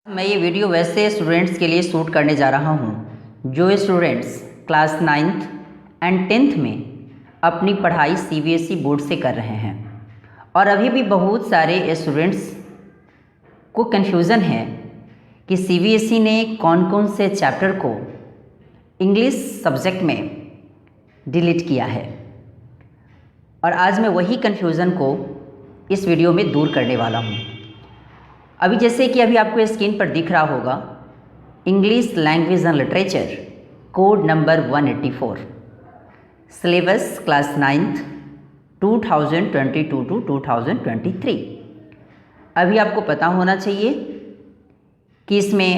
मैं ये वीडियो वैसे स्टूडेंट्स के लिए शूट करने जा रहा हूँ जो students class 9th and 10th में अपनी पढ़ाई सीबीएसई बोर्ड से कर रहे हैं और अभी भी बहुत सारे स्टूडेंट्स को कन्फ्यूज़न है कि सीबीएसई ने कौन कौन से चैप्टर को इंग्लिश सब्जेक्ट में डिलीट किया है। और आज मैं वही कन्फ्यूज़न को इस वीडियो में दूर करने वाला हूँ। अभी जैसे कि अभी आपको स्क्रीन पर दिख रहा होगा English language and literature code number 184 syllabus class 9th 2022 to 2023। अभी आपको पता होना चाहिए कि इसमें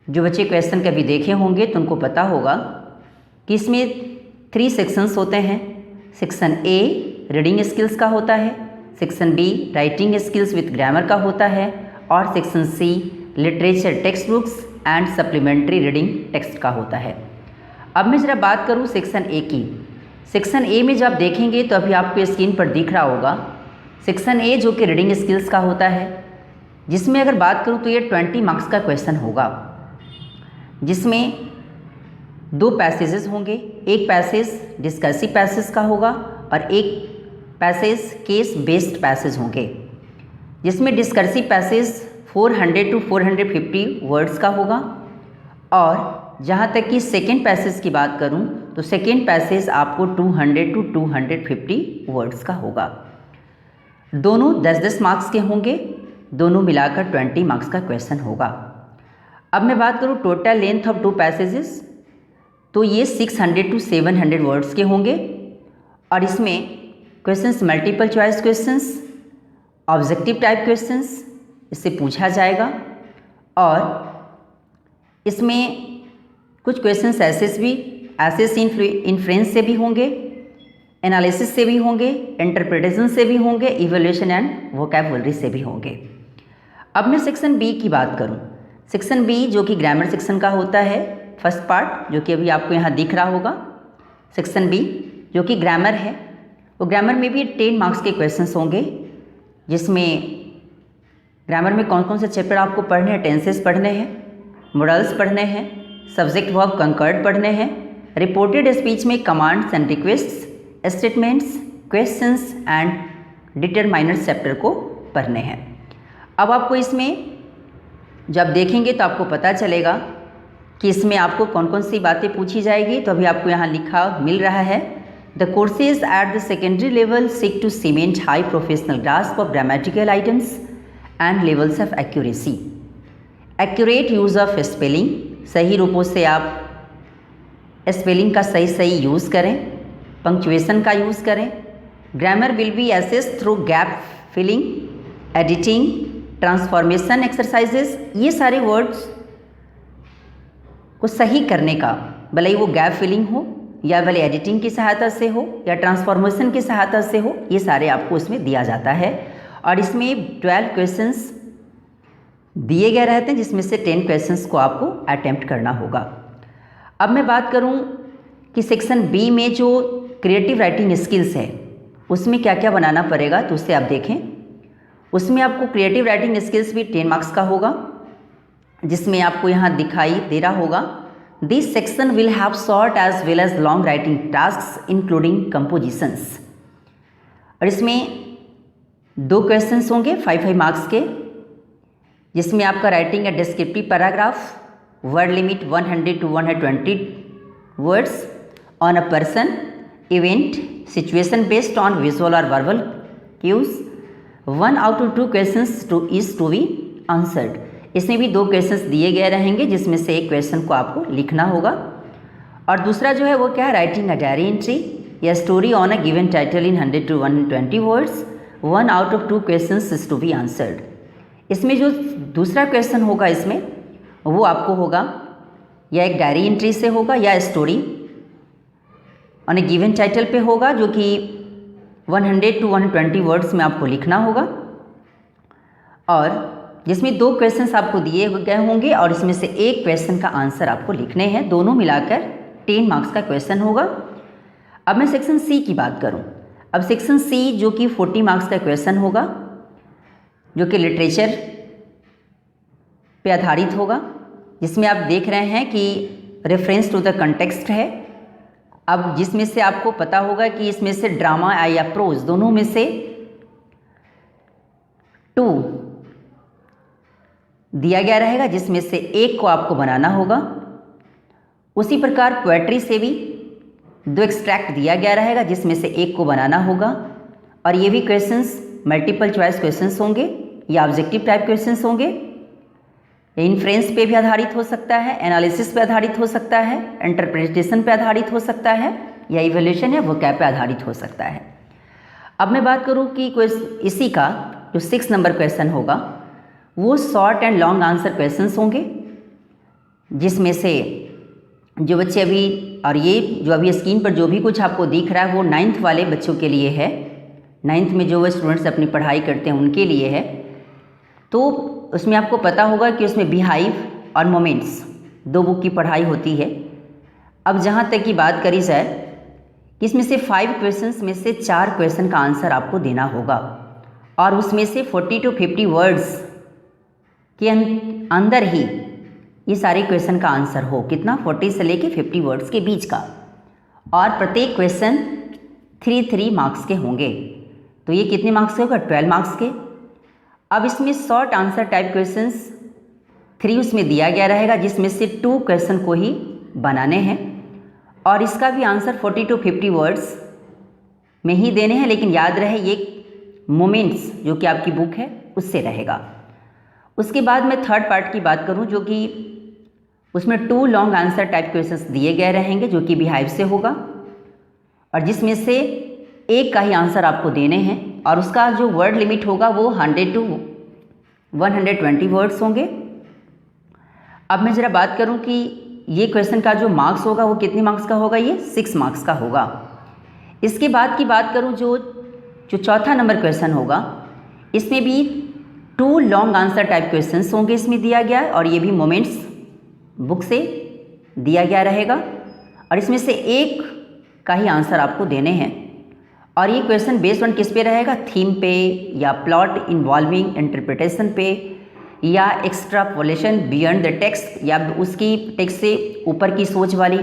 जो बच्चे क्वेश्चन कभी देखे होंगे तो उनको पता होगा कि इसमें 3 सेक्शंस होते हैं। सेक्शन ए रीडिंग स्किल्स का होता है, section B writing skills with grammar का होता है और section C literature text books and supplementary reading text का होता है। अब मैं ज़रा बात करूँ सेक्शन ए की। सेक्शन ए में जब आप देखेंगे तो अभी आपको स्क्रीन पर दिख रहा होगा सेक्शन ए जो कि रीडिंग स्किल्स का होता है, जिसमें अगर बात करूँ तो ये 20 मार्क्स का क्वेश्चन होगा, जिसमें 2 पैसेजेस होंगे। एक पैसेज डिस्कसिव पैसेज का होगा और एक पैसेज केस बेस्ड पैसेज होंगे, जिसमें डिस्कर्सिव पैसेज 400 टू 450 वर्ड्स का होगा। और जहाँ तक कि सेकेंड पैसेज की बात करूँ तो सेकेंड पैसेज आपको 200 टू 250 वर्ड्स का होगा। दोनों 10-10 मार्क्स के होंगे, दोनों मिलाकर 20 मार्क्स का क्वेश्चन होगा। अब मैं बात करूँ टोटल लेंथ ऑफ 2 पैसेजेस तो ये 600 टू 700 वर्ड्स के होंगे और इसमें questions multiple choice questions, objective type questions इससे पूछा जाएगा। और इसमें कुछ क्वेश्चंस एसेस इन्फ्रेंस से भी होंगे, एनालिसिस से भी होंगे, इंटरप्रिटेशन से भी होंगे, इवैल्यूएशन एंड वोकैबुलरी से भी होंगे। अब मैं सेक्शन बी की बात करूं। सेक्शन बी जो कि ग्रामर सेक्शन का होता है, फर्स्ट पार्ट जो कि अभी आपको यहाँ दिख रहा होगा। सेक्शन बी जो कि ग्रामर है, वो ग्रामर में भी 10 मार्क्स के क्वेश्चंस होंगे, जिसमें ग्रामर में कौन कौन से चैप्टर आपको पढ़ने हैं। टेंसेस पढ़ने हैं, मॉडल्स पढ़ने हैं, सब्जेक्ट वर्ब कंकर्ड पढ़ने हैं, रिपोर्टेड स्पीच में commands and requests, statements, questions and determiners chapter को पढ़ने हैं। अब आपको इसमें जब देखेंगे तो आपको पता चलेगा कि इसमें आपको कौन कौन सी बातें पूछी जाएगी। तो अभी आपको यहाँ लिखा मिल रहा है, The courses at the secondary level seek to cement high professional grasp of grammatical items and levels of accuracy. Accurate use of spelling, सही रूपों से आप स्पेलिंग का सही यूज़ करें, पंक्चुएशन का यूज़ करें। Grammar will be assessed through gap filling, editing, transformation exercises. ये सारे वर्ड्स को सही करने का, भले ही वो गैप फिलिंग हो या भले एडिटिंग की सहायता से हो या ट्रांसफॉर्मेशन की सहायता से हो, ये सारे आपको इसमें दिया जाता है। और इसमें 12 क्वेश्चंस दिए गए रहते हैं, जिसमें से 10 क्वेश्चंस को आपको अटेम्प्ट करना होगा। अब मैं बात करूं कि सेक्शन बी में जो क्रिएटिव राइटिंग स्किल्स है उसमें क्या क्या बनाना पड़ेगा, तो उससे आप देखें। उसमें आपको क्रिएटिव राइटिंग स्किल्स भी 10 मार्क्स का होगा, जिसमें आपको यहाँ दिखाई दे रहा होगा This section will have short as well as long writing tasks including compositions। और इसमें 2 क्वेश्चंस होंगे 5 मार्क्स के, जिसमें आपका राइटिंग या descriptive paragraph, word limit 100 to 120 words on a person, event, situation based on visual और verbal cues. 1 out of 2 questions is to be answered. इसमें भी 2 क्वेश्चंस दिए गए रहेंगे, जिसमें से एक क्वेश्चन को आपको लिखना होगा। और दूसरा जो है वो क्या है, राइटिंग अ डायरी एंट्री या story on a given title in 100 to 120 words. 1 out of 2 questions is to be answered. इसमें जो दूसरा क्वेश्चन होगा इसमें वो आपको होगा या एक डायरी एंट्री से होगा या story on A given title पे होगा, जो कि 100 टू 120 वर्ड्स में आपको लिखना होगा। और जिसमें 2 क्वेश्चंस आपको दिए गए होंगे और इसमें से एक क्वेश्चन का आंसर आपको लिखने हैं। दोनों मिलाकर 10 मार्क्स का क्वेश्चन होगा। अब मैं सेक्शन सी की बात करूं। अब सेक्शन सी जो कि 40 मार्क्स का क्वेश्चन होगा, जो कि लिटरेचर पे आधारित होगा, जिसमें आप देख रहे हैं कि रेफरेंस टू द कंटेक्स्ट है। अब जिसमें से आपको पता होगा कि इसमें से ड्रामा या प्रोज दोनों में से 2 दिया गया रहेगा, जिसमें से एक को आपको बनाना होगा। उसी प्रकार पोएट्री से भी 2 एक्सट्रैक्ट दिया गया रहेगा, जिसमें से एक को बनाना होगा। और ये भी क्वेश्चंस मल्टीपल चॉइस क्वेश्चंस होंगे या ऑब्जेक्टिव टाइप क्वेश्चंस होंगे। इन्फ्रेंस पे भी आधारित हो सकता है, एनालिसिस पे आधारित हो सकता है, इंटरप्रिटेशन पे आधारित हो सकता है, या इवैल्यूएशन या वोकैब पे आधारित हो सकता है। अब मैं बात करूँ कि इसी का जो 6 नंबर क्वेश्चन होगा वो short and long answer questions होंगे, जिसमें से जो बच्चे अभी, और ये जो अभी स्क्रीन पर जो भी कुछ आपको दिख रहा है वो 9th वाले बच्चों के लिए है। 9th में जो वो स्टूडेंट्स अपनी पढ़ाई करते हैं उनके लिए है। तो उसमें आपको पता होगा कि उसमें बिहाइव और मोमेंट्स 2 बुक की पढ़ाई होती है। अब जहाँ तक की बात करी जाए कि इसमें से 5 क्वेश्चंस में से 4 क्वेश्चन का आंसर आपको देना होगा, और उसमें से 40 to 50 वर्ड्स के अंदर ही ये सारे क्वेश्चन का आंसर हो। कितना? 40 से लेके 50 वर्ड्स के बीच का, और प्रत्येक क्वेश्चन 3 मार्क्स के होंगे। तो ये कितने मार्क्स के होगा? 12 मार्क्स के। अब इसमें शॉर्ट आंसर टाइप क्वेश्चंस 3 उसमें दिया गया रहेगा, जिसमें से 2 क्वेश्चन को ही बनाने हैं, और इसका भी आंसर 40 to 50 वर्ड्स में ही देने हैं। लेकिन याद रहे ये मोमेंट्स जो कि आपकी बुक है उससे रहेगा। उसके बाद मैं थर्ड पार्ट की बात करूं, जो कि उसमें 2 लॉन्ग आंसर टाइप क्वेश्चंस दिए गए रहेंगे, जो कि बिहाइव से होगा, और जिसमें से एक का ही आंसर आपको देने हैं, और उसका जो वर्ड लिमिट होगा वो 100 to 120 वर्ड्स होंगे। अब मैं ज़रा बात करूं कि ये क्वेश्चन का जो मार्क्स होगा वो कितने मार्क्स का होगा? ये 6 मार्क्स का होगा। इसके बाद की बात करूं, जो चौथा नंबर क्वेश्चन होगा, इसमें भी 2 लॉन्ग आंसर टाइप क्वेश्चंस होंगे इसमें दिया गया है, और ये भी मोमेंट्स बुक से दिया गया रहेगा, और इसमें से एक का ही आंसर आपको देने हैं। और ये क्वेश्चन बेस्ड ऑन किस पे रहेगा? थीम पे, या प्लॉट इन्वॉल्विंग इंटरप्रिटेशन पे, या एक्स्ट्रापोलेशन बियॉन्ड द टेक्स्ट, या उसकी टेक्स्ट से ऊपर की सोच वाली,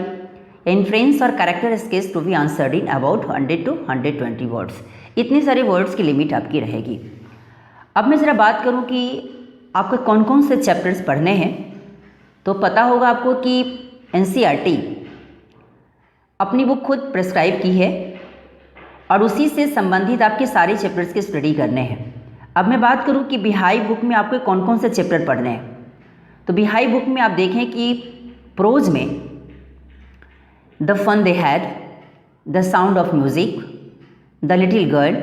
इन्फ्रेंस और character sketch to be answered in about 100 to 120 words. इतने सारे वर्ड्स की लिमिट आपकी रहेगी। अब मैं ज़रा बात करूं कि आपको कौन कौन से चैप्टर्स पढ़ने हैं। तो पता होगा आपको कि NCERT अपनी बुक खुद प्रेस्क्राइब की है, और उसी से संबंधित आपके सारे चैप्टर्स की स्टडी करने हैं। अब मैं बात करूं कि बिहाइव बुक में आपको कौन कौन से चैप्टर पढ़ने हैं। तो बिहाइव बुक में आप देखें कि प्रोज में the fun they had, the sound of music, the little girl,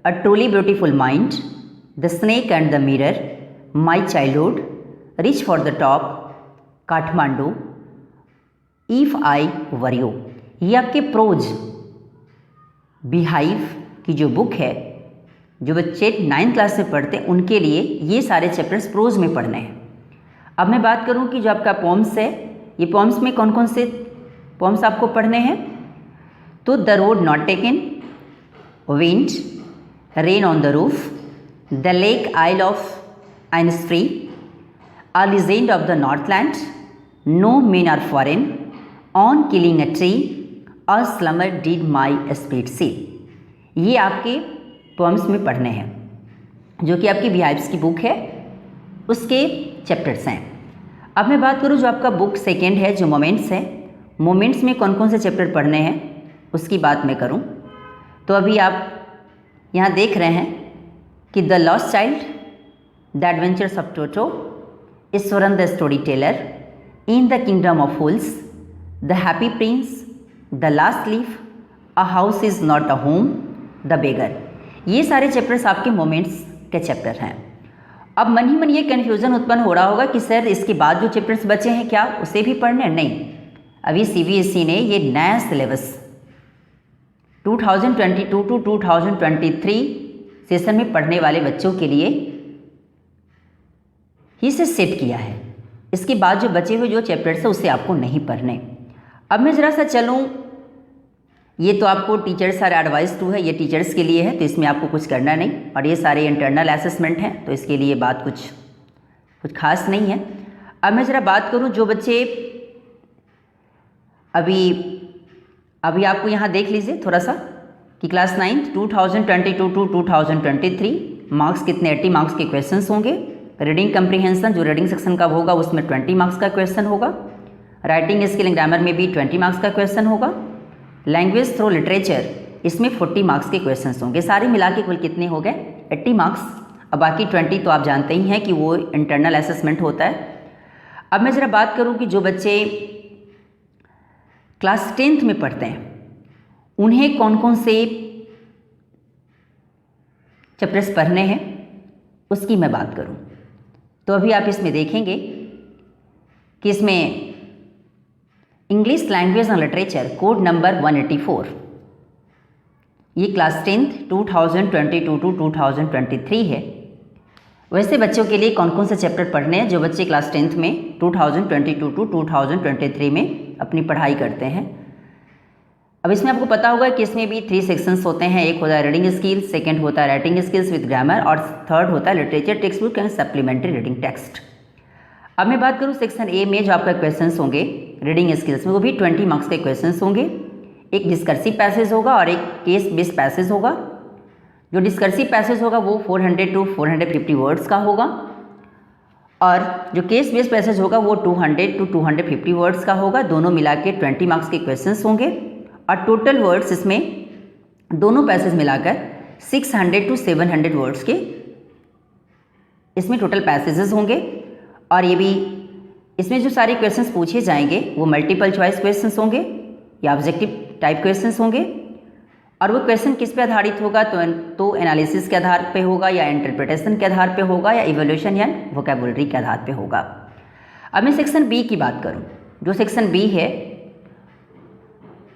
a truly beautiful mind, the snake and the mirror, my childhood, reach for the top, Kathmandu, if I were you, ये आपके pros beehive की जो book है, जो बच्चे 9th class से पढ़ते हैं उनके लिए ये सारे चैप्टर्स प्रोज में पढ़ने हैं। अब मैं बात करूं कि जो आपका पोम्स है, ये पोम्स में कौन कौन से पोम्स आपको पढ़ने हैं। तो the road not taken, wind, rain on the roof, the lake isle of Innisfree, a legend of the northland, no men are foreign, on killing a tree, a slumber did my spirit seal, ये आपके poems में पढ़ने हैं, जो कि आपकी बिहाइव्स की book है उसके चैप्टर्स हैं। अब मैं बात करूं जो आपका बुक सेकेंड है, जो मोमेंट्स है, मोमेंट्स में कौन कौन से चैप्टर पढ़ने हैं उसकी बात मैं करूं तो अभी आप यहाँ देख रहे हैं कि the lost child, the adventures of Toto, Eswaran the story teller, in the kingdom of fools, the happy Prince, the last leaf, a house is not a home, the beggar, ये सारे चैप्टर्स आपके मोमेंट्स के chapter हैं। अब मन ही मन ये confusion उत्पन्न हो रहा होगा कि सर इसके बाद जो चैप्टर्स बचे हैं क्या उसे भी पढ़ने? नहीं, अभी CBSE ने ये नया सिलेबस 2022 टू 2023 सेशन में पढ़ने वाले बच्चों के लिए ही से सेट किया है। इसके बाद जो बचे हुए जो चैप्टर्स हैं उसे आपको नहीं पढ़ने। अब मैं ज़रा सा चलूँ, ये तो आपको टीचर्स सारे एडवाइस टू है, ये टीचर्स के लिए है, तो इसमें आपको कुछ करना नहीं, और ये सारे इंटरनल असेसमेंट हैं, तो इसके लिए बात कुछ खास नहीं है। अब मैं ज़रा बात करूं जो बच्चे अभी आपको यहाँ देख लीजिए थोड़ा सा कि क्लास 9 2022 टू 2023 मार्क्स कितने 80 मार्क्स के क्वेश्चंस होंगे। रीडिंग कम्प्रीहेंशन जो रीडिंग सेक्शन का होगा उसमें 20 मार्क्स का क्वेश्चन होगा। राइटिंग स्किल एंड ग्रामर में भी 20 मार्क्स का क्वेश्चन होगा। लैंग्वेज थ्रू लिटरेचर इसमें 40 मार्क्स के क्वेश्चंस होंगे। सारे मिला के कुल कितने हो गए 80 मार्क्स। अब बाकी 20 तो आप जानते ही हैं कि वो इंटरनल असेसमेंट होता है। अब मैं ज़रा बात करूं कि जो बच्चे क्लास 10th में पढ़ते हैं उन्हें कौन कौन से चैप्टर्स पढ़ने हैं उसकी मैं बात करूं तो अभी आप इसमें देखेंगे कि इसमें English language and literature code number 184 ये क्लास 10th 2022 टू 2023 है। वैसे बच्चों के लिए कौन कौन से चैप्टर पढ़ने हैं जो बच्चे क्लास 10th में 2022 टू 2023 में अपनी पढ़ाई करते हैं। अब इसमें आपको पता होगा कि इसमें भी 3 सेक्शंस होते हैं। एक होता है रीडिंग स्किल्स, सेकंड होता है राइटिंग स्किल्स विद ग्रामर और थर्ड होता है literature text book and supplementary reading text. अब मैं बात करूँ सेक्शन ए में जो आपका क्वेश्चंस होंगे रीडिंग स्किल्स में वो भी 20 मार्क्स के क्वेश्चंस होंगे। एक डिस्कर्सिव पैसेज होगा और एक केस बेस्ड पैसेज होगा। जो डिस्कर्सिव पैसेज होगा वो 400 टू 450 वर्ड्स का होगा और जो केस बेस्ड पैसेज होगा वो 200 टू 250 वर्ड्स का होगा। दोनों मिला के 20 मार्क्स के क्वेश्चंस होंगे और टोटल वर्ड्स इसमें दोनों पैसेज मिलाकर 600 टू 700 वर्ड्स के इसमें टोटल पैसेजेस होंगे। और ये भी इसमें जो सारे क्वेश्चंस पूछे जाएंगे वो मल्टीपल चॉइस क्वेश्चंस होंगे या ऑब्जेक्टिव टाइप क्वेश्चंस होंगे। और वो क्वेश्चन किस पे आधारित होगा तो एनालिसिस के आधार पे होगा या इंटरप्रिटेशन के आधार पे होगा या इवोल्यूशन या वोकैबुलरी के आधार पे होगा। अब मैं सेक्शन बी की बात करूं, जो सेक्शन बी है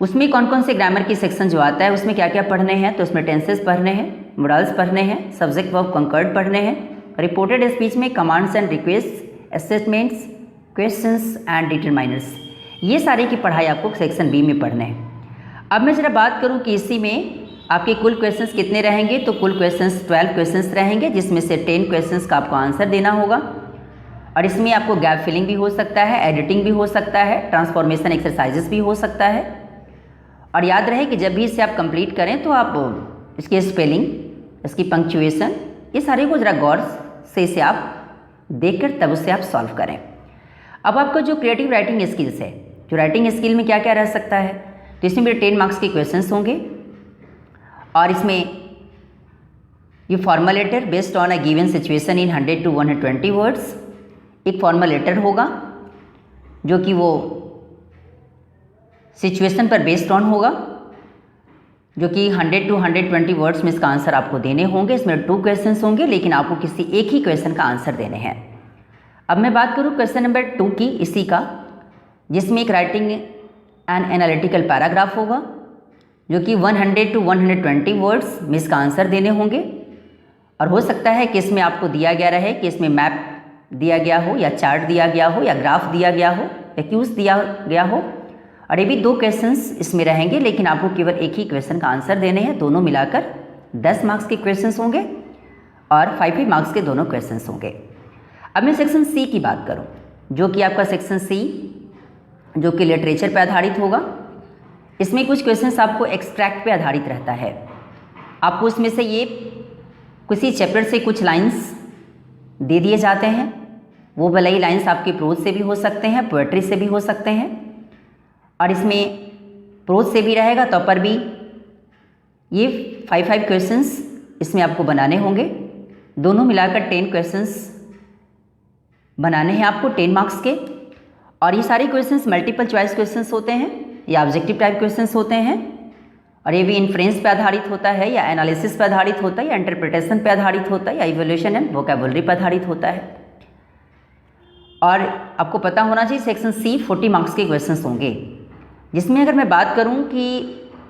उसमें कौन कौन से ग्रामर की सेक्शन जो आता है उसमें क्या क्या पढ़ने हैं। तो उसमें टेंसेस पढ़ने हैं, मॉडल्स पढ़ने हैं, सब्जेक्ट वर्ब कंकर्ड पढ़ने हैं, रिपोर्टेड स्पीच में commands and request, statements, questions and determiners, ये सारे की पढ़ाई आपको सेक्शन बी में पढ़ने हैं। अब मैं ज़रा बात करूं कि इसी में आपके कुल क्वेश्चंस कितने रहेंगे। तो कुल क्वेश्चंस 12 क्वेश्चंस रहेंगे जिसमें से 10 क्वेश्चंस का आपको आंसर देना होगा। और इसमें आपको गैप फिलिंग भी हो सकता है, एडिटिंग भी हो सकता है, ट्रांसफॉर्मेशन एक्सरसाइजेस भी हो सकता है। और याद रहे कि जब भी इसे आप कंप्लीट करें तो आप इसकी स्पेलिंग, इसकी पंक्चुएशन, ये सारे को ज़रा गौर से इसे आप देखकर तब उससे आप सॉल्व करें। अब आपका जो क्रिएटिव राइटिंग स्किल्स है, जो राइटिंग स्किल में क्या क्या रह सकता है, तो इसमें मेरे 10 मार्क्स के क्वेश्चंस होंगे। और इसमें ये formal letter based on a given situation in 100 to 120 words, एक फॉर्मल लेटर होगा जो कि वो सिचुएशन पर बेस्ड ऑन होगा, जो कि 100 टू 120 वर्ड्स में इसका आंसर आपको देने होंगे। इसमें 2 क्वेश्चंस होंगे लेकिन आपको किसी एक ही क्वेश्चन का आंसर देने हैं। अब मैं बात करूँ क्वेश्चन नंबर 2 की, इसी का, जिसमें एक राइटिंग एंड एनालिटिकल पैराग्राफ होगा जो कि 100 टू 120 वर्ड्स में इसका आंसर देने होंगे। और हो सकता है कि इसमें आपको दिया गया रहे कि इसमें मैप दिया गया हो या चार्ट दिया गया हो या ग्राफ दिया गया हो या क्यूज दिया गया हो। और ये भी 2 क्वेश्चंस इसमें रहेंगे लेकिन आपको केवल एक ही क्वेश्चन का आंसर देने हैं। दोनों मिलाकर 10 मार्क्स के क्वेश्चंस होंगे और 5 मार्क्स के दोनों क्वेश्चंस होंगे। अब मैं सेक्शन सी की बात करूं, जो कि आपका सेक्शन सी जो कि लिटरेचर पे आधारित होगा। इसमें कुछ क्वेश्चंस आपको एक्सट्रैक्ट पे आधारित रहता है। आपको इसमें से ये किसी चैप्टर से कुछ लाइंस दे दिए जाते हैं, वो भले ही लाइंस आपके प्रोज से भी हो सकते हैं, पोएट्री से भी हो सकते हैं। और इसमें प्रोज से भी रहेगा तो पर भी ये 5 क्वेश्चंस इसमें आपको बनाने होंगे। दोनों मिलाकर 10 क्वेश्चंस बनाने हैं आपको 10 मार्क्स के। और ये सारे क्वेश्चंस मल्टीपल चॉइस क्वेश्चंस होते हैं या ऑब्जेक्टिव टाइप क्वेश्चंस होते हैं। और ये भी इन्फ्रेंस पे आधारित होता है या एनालिसिस पे आधारित होता है या इंटरप्रिटेशन पे आधारित होता है या इवोल्यूशन एंड वोकैबुलरी पे आधारित होता है। और आपको पता होना चाहिए सेक्शन सी 40 मार्क्स के क्वेश्चंस होंगे, जिसमें अगर मैं बात करूं कि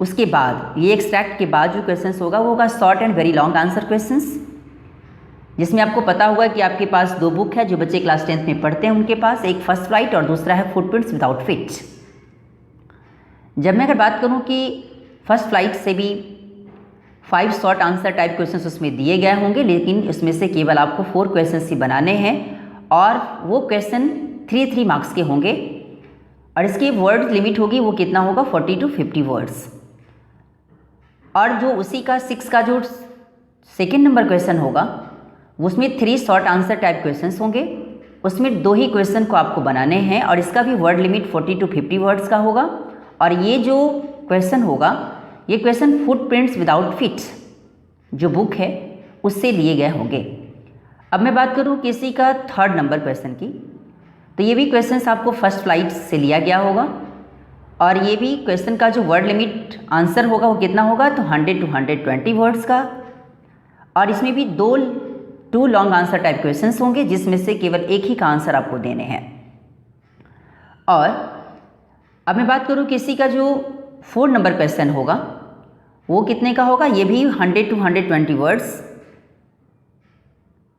उसके बाद ये एक्सट्रैक्ट के बाद जो क्वेश्चंस होगा वो होगा short and very long answer questions, जिसमें आपको पता होगा कि आपके पास 2 बुक है जो बच्चे क्लास 10th में पढ़ते हैं उनके पास, एक फर्स्ट फ्लाइट और दूसरा है फुटप्रिंट्स विदाउट फीट। जब मैं अगर बात करूं कि फर्स्ट फ्लाइट से भी 5 शॉर्ट आंसर टाइप क्वेश्चंस उसमें दिए गए होंगे, लेकिन उसमें से केवल आपको 4 क्वेश्चंस ही बनाने हैं और वो क्वेश्चन 3 मार्क्स के होंगे और इसकी वर्ड लिमिट होगी वो कितना होगा 40 to 50 वर्ड्स। और जो उसी का 6 का जो सेकेंड नंबर क्वेश्चन होगा उसमें 3 शॉर्ट आंसर टाइप क्वेश्चंस होंगे, उसमें 2 ही क्वेश्चन को आपको बनाने हैं और इसका भी वर्ड लिमिट 40 to 50 वर्ड्स का होगा। और ये जो क्वेश्चन होगा ये क्वेश्चन फुटप्रिंट्स विदाउट फीट जो बुक है उससे लिए गए होंगे। अब मैं बात करूँ किसी का 3rd नंबर क्वेश्चन की, तो ये भी क्वेश्चन आपको फर्स्ट फ्लाइट से लिया गया होगा और ये भी क्वेश्चन का जो वर्ड लिमिट आंसर होगा वो कितना होगा तो 100 to 120 वर्ड्स का। और इसमें भी 2 लॉन्ग आंसर टाइप क्वेश्चंस होंगे जिसमें से केवल एक ही का आंसर आपको देने हैं। और अब मैं बात करूँ किसी का जो 4 नंबर क्वेश्चन होगा वो कितने का होगा, ये भी 100 to 120 वर्ड्स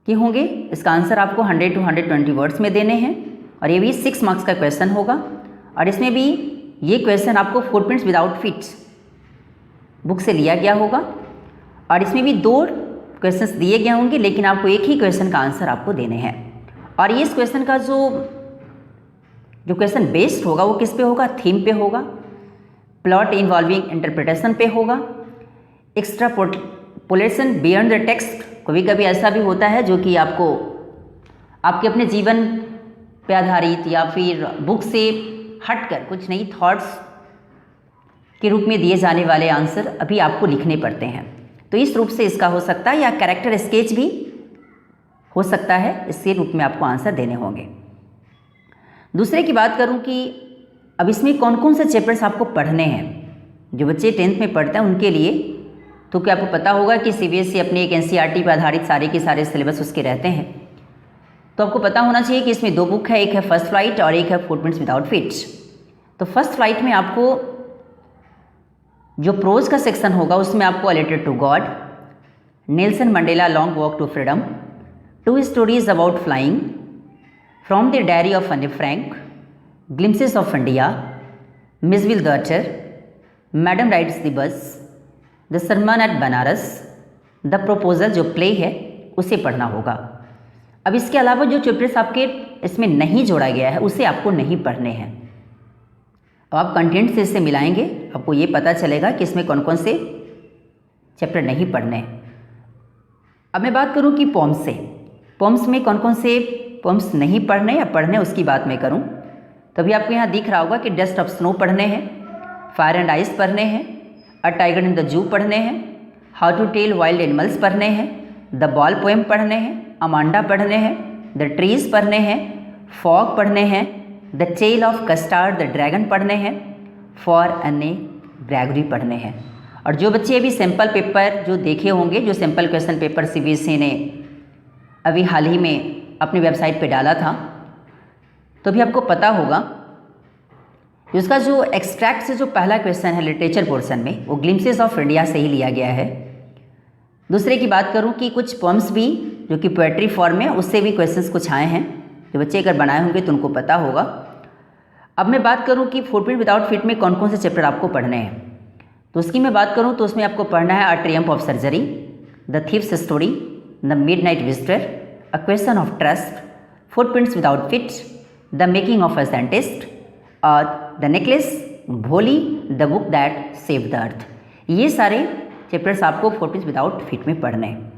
के होंगे। इसका आंसर आपको 100 to 120 वर्ड्स में देने हैं और ये भी 6 मार्क्स का क्वेश्चन होगा। और इसमें भी ये क्वेश्चन आपको फुटप्रिंट्स विदाउट फीट बुक से लिया गया होगा और इसमें भी 2 क्वेश्चंस दिए गए होंगे लेकिन आपको एक ही क्वेश्चन का आंसर आपको देने हैं। और ये इस क्वेश्चन का जो क्वेश्चन बेस्ड होगा वो किस पे होगा, थीम पे होगा, प्लॉट इन्वॉल्विंग इंटरप्रिटेशन पे होगा, एक्स्ट्रापोलेशन बियॉन्ड द टेक्स्ट। कभी कभी ऐसा भी होता है जो कि आपको आपके अपने जीवन पे आधारित या फिर बुक से हटकर कुछ नई थॉट्स के रूप में दिए जाने वाले आंसर अभी आपको लिखने पड़ते हैं, तो इस रूप से इसका हो सकता है, या कैरेक्टर स्केच भी हो सकता है, इसके रूप में आपको आंसर देने होंगे। दूसरे की बात करूं कि अब इसमें कौन कौन से चैप्टर्स आपको पढ़ने हैं। जो बच्चे 10th में पढ़ते हैं उनके लिए तो क्या आपको पता होगा कि CBSE अपने एक NCERT पर आधारित सारे के सारे सिलेबस उसके रहते हैं, तो आपको पता होना चाहिए कि इसमें 2 बुक है, एक है फर्स्ट फ्लाइट और एक है फुटप्रिंट्स विदाउट फीट। तो फर्स्ट फ्लाइट में आपको जो प्रोज का सेक्शन होगा उसमें आपको a letter to God, Nelson Mandela long walk to freedom, 2 stories about flying, from the diary of Anne Frank, glimpses of India, Mijbil the otter, madam rides the bus, the sermon at Banaras, the proposal जो play है उसे पढ़ना होगा। अब इसके अलावा जो chapters आपके इसमें नहीं जोड़ा गया है उसे आपको नहीं पढ़ने हैं। अब आप कंटेंट से इससे मिलाएंगे, आपको ये पता चलेगा कि इसमें कौन कौन से चैप्टर नहीं पढ़ने हैं। अब मैं बात करूं कि पॉम्स से, पॉम्स में कौन कौन से पॉम्स नहीं पढ़ने या पढ़ने उसकी बात मैं करूं, तभी आपको यहाँ दिख रहा होगा कि डस्ट ऑफ स्नो पढ़ने हैं, फायर एंड आइस पढ़ने हैं, a tiger in the zoo पढ़ने हैं, how to tell wild animals पढ़ने हैं, द बॉल पोएम पढ़ने हैं, अमांडा पढ़ने हैं, द ट्रीज पढ़ने हैं, फॉग पढ़ने हैं, the tale of custard the dragon पढ़ने हैं, फॉर अन्य ग्रेगरी पढ़ने हैं। और जो बच्चे अभी सैम्पल पेपर जो देखे होंगे, जो सैम्पल क्वेश्चन पेपर CBSE ने अभी हाल ही में अपनी वेबसाइट पे डाला था, तो भी आपको पता होगा कि उसका जो एक्सट्रैक्ट से जो पहला क्वेश्चन है लिटरेचर पोर्शन में वो ग्लिम्पसेस ऑफ इंडिया से ही लिया गया है। दूसरे की बात करूं कि कुछ पोम्स भी जो कि पोएट्री फॉर्म में उससे भी क्वेश्चंस कुछ आए हैं, जो बच्चे अगर बनाए होंगे तो उनको पता होगा। अब मैं बात करूं कि फुटप्रिंट विदाउट फीट में कौन कौन से चैप्टर आपको पढ़ने हैं, तो उसकी मैं बात करूं तो उसमें आपको पढ़ना है a triumph of surgery, the thieves story, the midnight visitor, a question of trust, footprints without feet, the making of a scientist और the necklace, Bholi, the book that saved the earth. ये सारे चैप्टर्स आपको footprints without feet में पढ़ने हैं।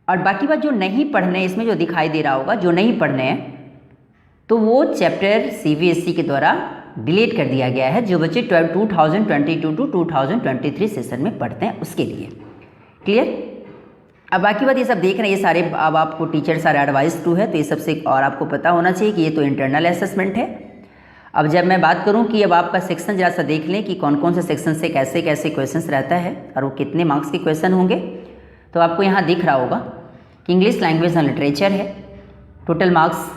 और बाकी बात जो नहीं पढ़ने, इसमें जो दिखाई दे रहा होगा जो नहीं पढ़ने हैं, तो वो चैप्टर CBSE के द्वारा डिलीट कर दिया गया है, जो बच्चे 2022 टू 2023 सेशन में पढ़ते हैं उसके लिए। क्लियर? अब बाकी बात ये सब देख रहे हैं, ये सारे अब आपको टीचर सारे एडवाइस टू है, तो ये सबसे और आपको पता होना चाहिए कि ये तो इंटरनल असेसमेंट है। अब जब मैं बात करूं कि अब आपका सेक्शन जरा सा देख लें कि कौन कौन से सेक्शन से कैसे कैसे क्वेश्चंस रहता है और वो कितने मार्क्स के क्वेश्चन होंगे, तो आपको यहाँ दिख रहा होगा कि इंग्लिश लैंग्वेज एंड लिटरेचर है, टोटल मार्क्स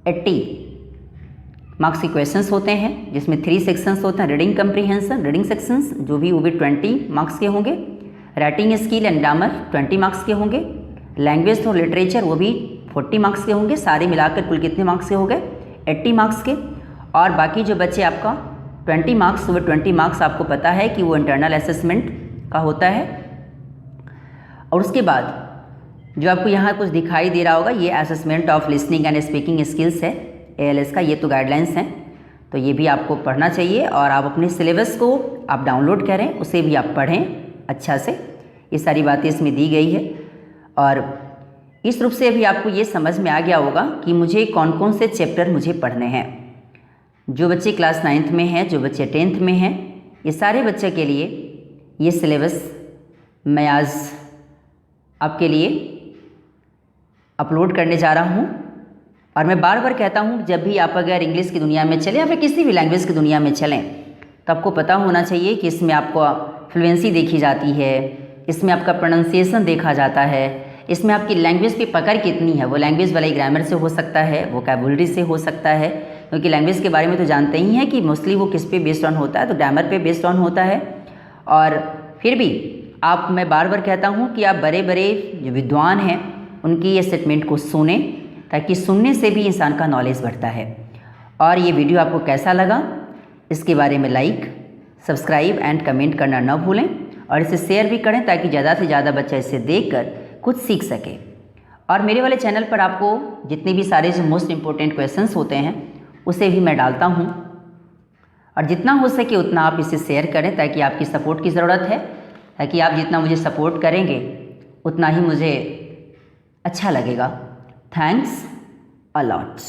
80 मार्क्स के क्वेश्चंस होते हैं, जिसमें 3 सेक्शंस होते हैं, रीडिंग कम्प्रीहेंशन, रीडिंग सेक्शंस जो भी वो भी 20 मार्क्स के होंगे, writing skill and grammar 20 marks के होंगे, लैंग्वेज और लिटरेचर वो भी 40 मार्क्स के होंगे। सारे मिलाकर कुल कितने मार्क्स के हो गए? 80 मार्क्स के। और बाकी जो बच्चे आपका 20 मार्क्स, वो 20 मार्क्स आपको पता है कि वो इंटरनल असेसमेंट का होता है। और उसके बाद जो आपको यहाँ कुछ दिखाई दे रहा होगा, ये assessment of listening and speaking skills है, ALS का, ये तो गाइडलाइंस हैं, तो ये भी आपको पढ़ना चाहिए। और आप अपने सिलेबस को आप डाउनलोड करें, उसे भी आप पढ़ें अच्छा से, ये सारी बातें इसमें दी गई है। और इस रूप से अभी आपको ये समझ में आ गया होगा कि मुझे कौन कौन से चैप्टर मुझे पढ़ने हैं। जो बच्चे क्लास 9th में हैं, जो बच्चे 10th में हैं, ये सारे बच्चे के लिए ये सिलेबस मैं आज आपके लिए अपलोड करने जा रहा हूँ। और मैं बार बार कहता हूँ, जब भी आप अगर इंग्लिश की दुनिया में चलें या फिर किसी भी लैंग्वेज की दुनिया में चलें, तो आपको पता होना चाहिए कि इसमें आपको फ्लुएंसी देखी जाती है, इसमें आपका प्रोनाउंसिएशन देखा जाता है, इसमें आपकी लैंग्वेज की पकड़ कितनी है। वो लैंग्वेज वाली ग्रामर से हो सकता है, वोकैबुलरी से हो सकता है, क्योंकि लैंग्वेज के बारे में तो जानते ही हैं कि मोस्टली वो किस पे बेस्ड ऑन होता है, तो ग्रामर पे बेस्ड ऑन होता है। और फिर भी मैं बार बार कहता हूँ कि आप बड़े बड़े जो विद्वान हैं उनकी ये स्टेटमेंट को सुने, ताकि सुनने से भी इंसान का नॉलेज बढ़ता है। और ये वीडियो आपको कैसा लगा, इसके बारे में लाइक, सब्सक्राइब एंड कमेंट करना ना भूलें, और इसे शेयर भी करें ताकि ज़्यादा से ज़्यादा बच्चा इसे देखकर कुछ सीख सके। और मेरे वाले चैनल पर आपको जितने भी सारे जो मोस्ट इम्पोर्टेंट क्वेश्चंस होते हैं उसे भी मैं डालता हूँ, और जितना हो सके उतना आप इसे शेयर करें, ताकि आपकी सपोर्ट की ज़रूरत है, ताकि आप जितना मुझे सपोर्ट करेंगे उतना ही मुझे अच्छा लगेगा। Thanks a lot.